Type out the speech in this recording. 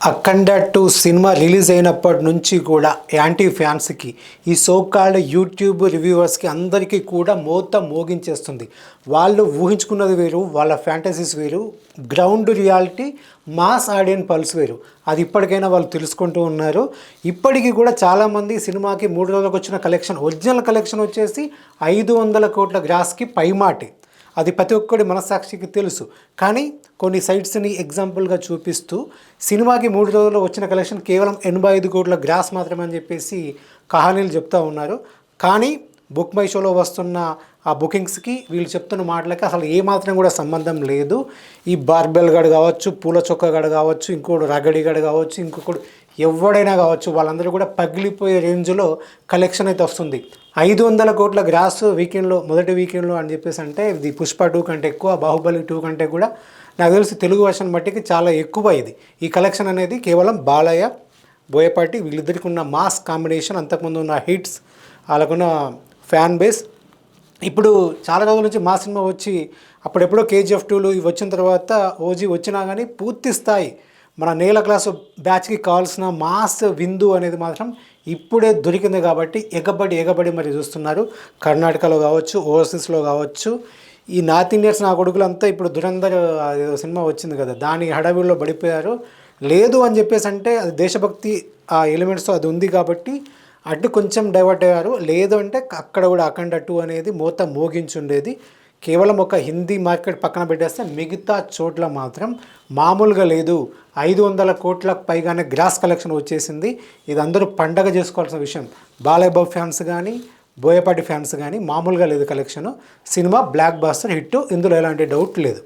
అఖండ 2 cinema release అయినప్పటి నుంచి కూడా యాంటీ ఫ్యాన్స్కి ఈ సోకాల్డ్ యూట్యూబ్ రివ్యూవర్స్కి అందరికీ కూడా మోగించేస్తుంది. వాళ్ళు ఊహించుకున్నది వేరు, వాళ్ళ ఫ్యాంటసీస్ వేరు, ground reality mass audience pulse వేరు. అది ఇప్పటికైనా వాళ్ళు తెలుసుకుంటూ ఉన్నారు. ఇప్పటికీ కూడా చాలామంది సినిమాకి 3 రోజులకు వచ్చిన కలెక్షన్, ఒరిజినల్ కలెక్షన్ వచ్చేసి 500 కోట్ల గ్రాస్కి పైమాటి. అది ప్రతి ఒక్కడి మనస్సాక్షికి తెలుసు. కానీ కొన్ని సైట్స్ని ఎగ్జాంపుల్గా చూపిస్తూ సినిమాకి 3 రోజుల్లో వచ్చిన కలెక్షన్ కేవలం 85 కోట్ల గ్రాస్ మాత్రమే అని చెప్పేసి కహానీలు చెప్తూ ఉన్నారు. కానీ బుక్ మై షోలో వస్తున్న ఆ బుకింగ్స్కి వీళ్ళు చెప్తున్న మాటలకి అసలు ఏమాత్రం కూడా సంబంధం లేదు. ఈ బార్బెల్ గడు కావచ్చు, పూల చొక్క గడు కావచ్చు, ఇంకోటి రగడి గడు కావచ్చు, ఇంకొకడు ఎవడైనా కావచ్చు, వాళ్ళందరూ కూడా పగిలిపోయే రేంజ్లో కలెక్షన్ అయితే వస్తుంది. 500 కోట్ల గ్రాస్ వీకెండ్లో, మొదటి వీకెండ్లో అని చెప్పేసి అంటే ఇది పుష్ప 2 కంటే ఎక్కువ, బాహుబలి 2 కంటే కూడా నాకు తెలిసి తెలుగు వర్షన్ బట్టికి చాలా ఎక్కువ. ఇది ఈ కలెక్షన్ అనేది కేవలం బాలయ్య, బోయపాటి వీళ్ళిద్దరికి ఉన్న మాస్ కాంబినేషన్, అంతకుముందు ఉన్న హిట్స్, వాళ్ళకున్న ఫ్యాన్ బేస్. ఇప్పుడు చాలా రోజుల నుంచి మా సినిమా వచ్చి అప్పుడెప్పుడో KGF 2లు ఇవి వచ్చిన తర్వాత ఓజీ వచ్చినా కానీ పూర్తి స్థాయి మన నేల క్లాసు బ్యాచ్కి కావాల్సిన మాస్ విందు అనేది మాత్రం ఇప్పుడే దొరికింది. కాబట్టి ఎగబడి మరి చూస్తున్నారు. కర్ణాటకలో కావచ్చు, ఓవర్సీస్లో కావచ్చు. ఈ నార్త్ ఇండియన్స్ నా కొడుకులంతా ఇప్పుడు దురంధర్ సినిమా వచ్చింది కదా, దాని హడావిడిలో పడిపోయారు. లేదు అని చెప్పేసి అంటే అది దేశభక్తి ఆ ఎలిమెంట్స్తో అది ఉంది కాబట్టి అటు కొంచెం డైవర్ట్ అయ్యారు. లేదు అంటే అక్కడ కూడా అఖండ 2 అనేది మోగించుండేది. కేవలం ఒక హిందీ మార్కెట్ పక్కన పెట్టేస్తే మిగతా చోట్ల మాత్రం మామూలుగా లేదు. 500 కోట్లకు పైగానే గ్రాస్ కలెక్షన్ వచ్చేసింది. ఇది అందరూ పండగ చేసుకోవాల్సిన విషయం. బాలయ్య ఫ్యాన్స్ కానీ, బోయపాటి ఫ్యాన్స్ కానీ మామూలుగా లేదు కలెక్షను. సినిమా బ్లాక్ బాస్టర్ హిట్, ఇందులో ఎలాంటి డౌట్ లేదు.